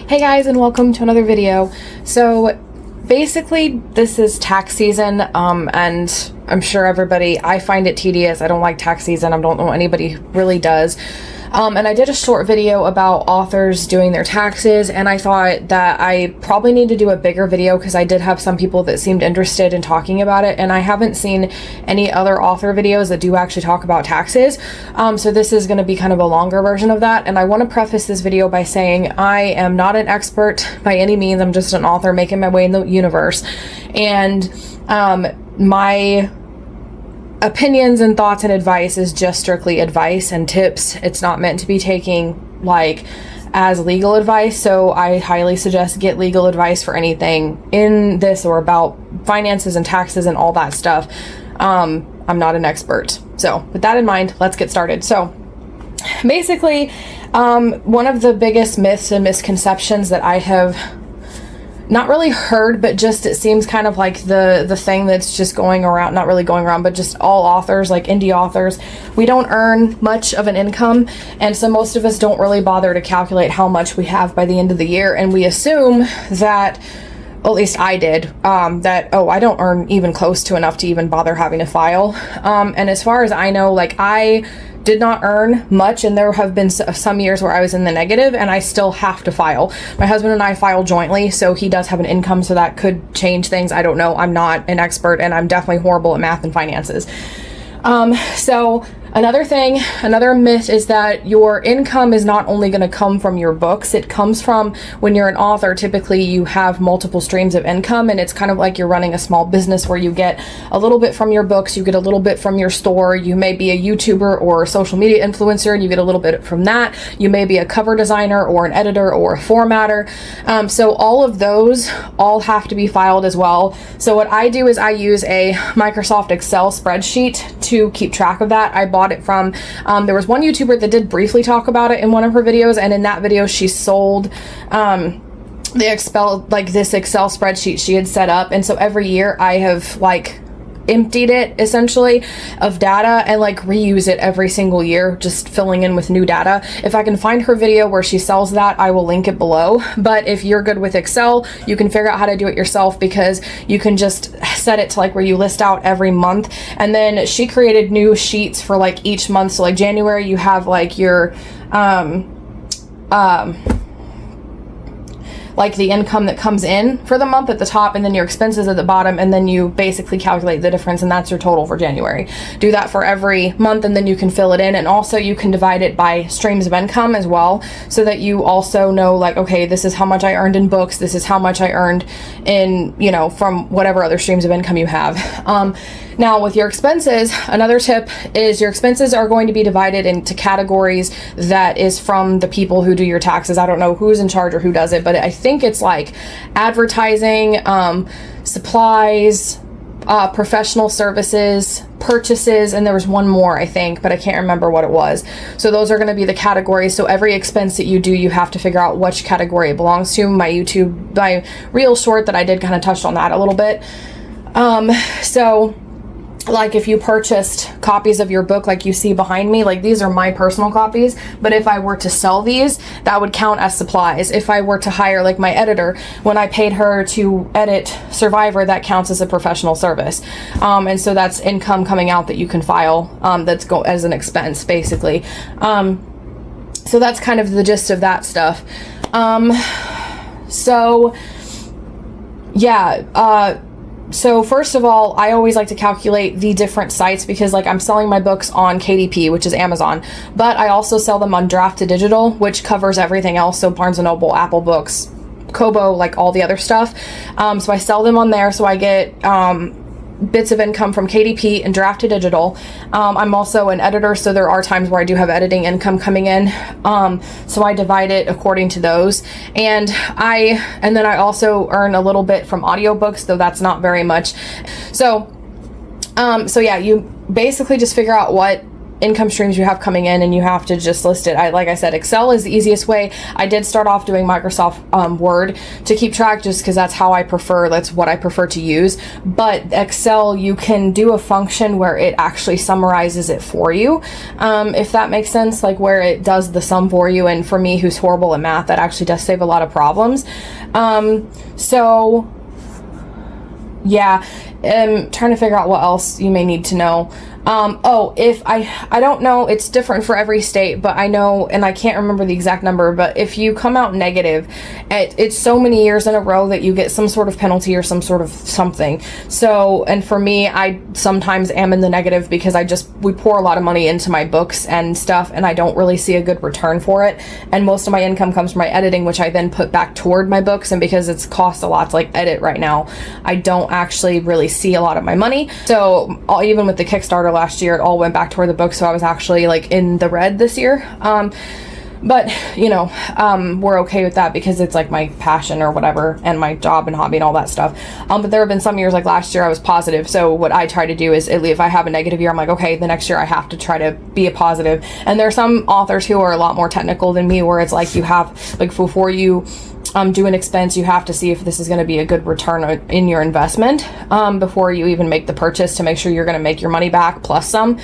Hey guys, and welcome to another video. So basically this is tax season, and I'm sure I find it tedious. I don't like tax season. I don't know anybody who really does. And I did a short video about authors doing their taxes, and I thought that I probably need to do a bigger video because I did have some people that seemed interested in talking about it, and I haven't seen any other author videos that do actually talk about taxes. So this is going to be kind of a longer version of that, and I want to preface this video by saying I am not an expert by any means. I'm just an author making my way in the universe, and my opinions and thoughts and advice is just strictly advice and tips. It's not meant to be taken like as legal advice, so I highly suggest get legal advice for anything in this or about finances and taxes and all that stuff. I'm not an expert. So with that in mind, let's get started. So basically, one of the biggest myths and misconceptions that I have not really heard, but just it seems kind of like the thing that's just going around, not really going around, but just all authors, like indie authors, we don't earn much of an income, and so most of us don't really bother to calculate how much we have by the end of the year, and we assume that, at least I did, that, oh, I don't earn even close to enough to even bother having to file. And as far as I know, like, I did not earn much, and there have been some years where I was in the negative and I still have to file. My husband and I file jointly, so he does have an income, so that could change things. I don't know. I'm not an expert, and I'm definitely horrible at math and finances. So another myth is that your income is not only going to come from your books. It comes from, when you're an author, typically you have multiple streams of income, and it's kind of like you're running a small business where you get a little bit from your books, you get a little bit from your store, you may be a YouTuber or a social media influencer, and you get a little bit from that. You may be a cover designer or an editor or a formatter. So all of those all have to be filed as well. So what I do is I use a Microsoft Excel spreadsheet to keep track of that. I bought it from, there was one YouTuber that did briefly talk about it in one of her videos, and in that video she sold this Excel spreadsheet she had set up, and so every year I have like emptied it essentially of data and like reuse it every single year, just filling in with new data. If I can find her video where she sells that, I will link it below. But if you're good with Excel, you can figure out how to do it yourself, because you can just set it to like where you list out every month, and then she created new sheets for like each month. So like January, you have like your like the income that comes in for the month at the top, and then your expenses at the bottom, and then you basically calculate the difference, and that's your total for January. Do that for every month, and then you can fill it in, and also you can divide it by streams of income as well, so that you also know like, okay, this is how much I earned in books, this is how much I earned in, you know, from whatever other streams of income you have. Now with your expenses, another tip is your expenses are going to be divided into categories that is from the people who do your taxes. I don't know who's in charge or who does it, but I think it's like advertising, supplies, professional services, purchases, and there was one more, I think, but I can't remember what it was. So those are going to be the categories. So every expense that you do, you have to figure out which category it belongs to. My real short that I did kind of touched on that a little bit. So like if you purchased copies of your book, like you see behind me, like these are my personal copies, but if I were to sell these, that would count as supplies. If I were to hire like my editor, when I paid her to edit Survivor, that counts as a professional service. And so that's income coming out that you can file, that's go as an expense basically. So that's kind of the gist of that stuff. So yeah, so first of all, I always like to calculate the different sites, because like I'm selling my books on KDP, which is Amazon, but I also sell them on Draft2Digital, which covers everything else. So Barnes & Noble, Apple Books, Kobo, like all the other stuff. So I sell them on there. So I get bits of income from KDP and Draft2Digital. I'm also an editor, so there are times where I do have editing income coming in. So I divide it according to those. And then I also earn a little bit from audiobooks, though that's not very much. So yeah, you basically just figure out what income streams you have coming in, and you have to just list it. Like I said, Excel is the easiest way. I did start off doing Microsoft Word to keep track, just because that's how I prefer, that's what I prefer to use. But Excel, you can do a function where it actually summarizes it for you, if that makes sense, like where it does the sum for you. And for me, who's horrible at math, that actually does save a lot of problems. So yeah, I'm trying to figure out what else you may need to know. If I don't know, it's different for every state, but I know, and I can't remember the exact number, but if you come out negative, it's so many years in a row that you get some sort of penalty or some sort of something. So, and for me, I sometimes am in the negative because we pour a lot of money into my books and stuff, and I don't really see a good return for it. And most of my income comes from my editing, which I then put back toward my books. And because it's cost a lot to like edit right now, I don't actually really see a lot of my money. So even with the Kickstarter last year, it all went back toward the book, so I was actually like in the red this year. But you know, we're okay with that because it's like my passion or whatever, and my job and hobby and all that stuff. But there have been some years, like last year, I was positive. So what I try to do is, if I have a negative year, I'm like, okay, the next year I have to try to be a positive. And there are some authors who are a lot more technical than me, where it's like you have, like, before you do an expense, you have to see if this is going to be a good return in your investment before you even make the purchase, to make sure you're going to make your money back plus some.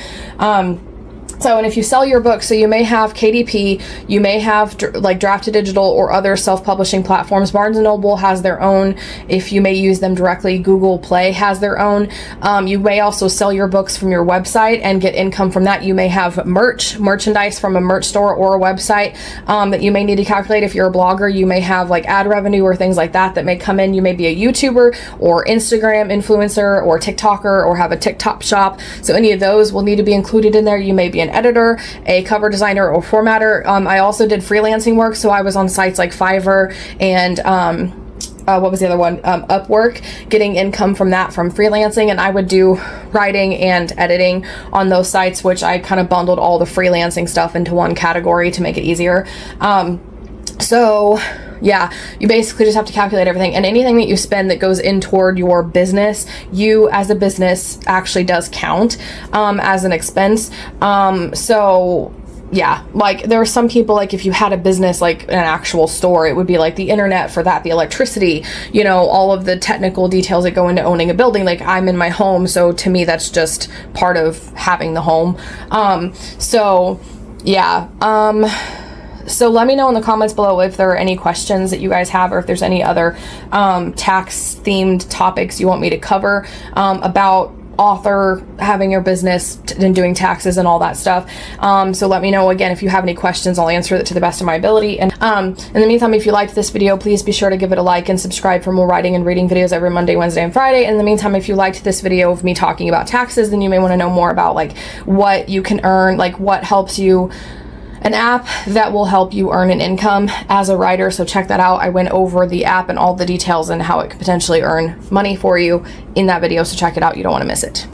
So, and if you sell your book, so you may have KDP, you may have like Draft to Digital or other self-publishing platforms. Barnes & Noble has their own, if you may use them directly. Google Play has their own. You may also sell your books from your website and get income from that. You may have merchandise from a merch store or a website that you may need to calculate. If you're a blogger, you may have like ad revenue or things like that may come in. You may be a YouTuber or Instagram influencer or TikToker or have a TikTok shop. So any of those will need to be included in there. You may be an editor, a cover designer, or formatter. I also did freelancing work, so I was on sites like Fiverr and what was the other one? Upwork, getting income from that, from freelancing. And I would do writing and editing on those sites, which I kind of bundled all the freelancing stuff into one category to make it easier. So yeah, you basically just have to calculate everything, and anything that you spend that goes in toward your business, you as a business actually does count as an expense. So yeah, like there are some people, like if you had a business, like an actual store, it would be like the internet for that, the electricity, you know, all of the technical details that go into owning a building. Like I'm in my home, so to me that's just part of having the home. So yeah, so let me know in the comments below if there are any questions that you guys have, or if there's any other tax themed topics you want me to cover about author having your business and doing taxes and all that stuff. So let me know. Again, if you have any questions, I'll answer it to the best of my ability. And in the meantime, if you liked this video, please be sure to give it a like and subscribe for more writing and reading videos every Monday, Wednesday, and Friday. In the meantime, if you liked this video of me talking about taxes, then you may want to know more about like what you can earn, like what helps you, an app that will help you earn an income as a writer. So check that out. I went over the app and all the details and how it could potentially earn money for you in that video. So check it out. You don't want to miss it.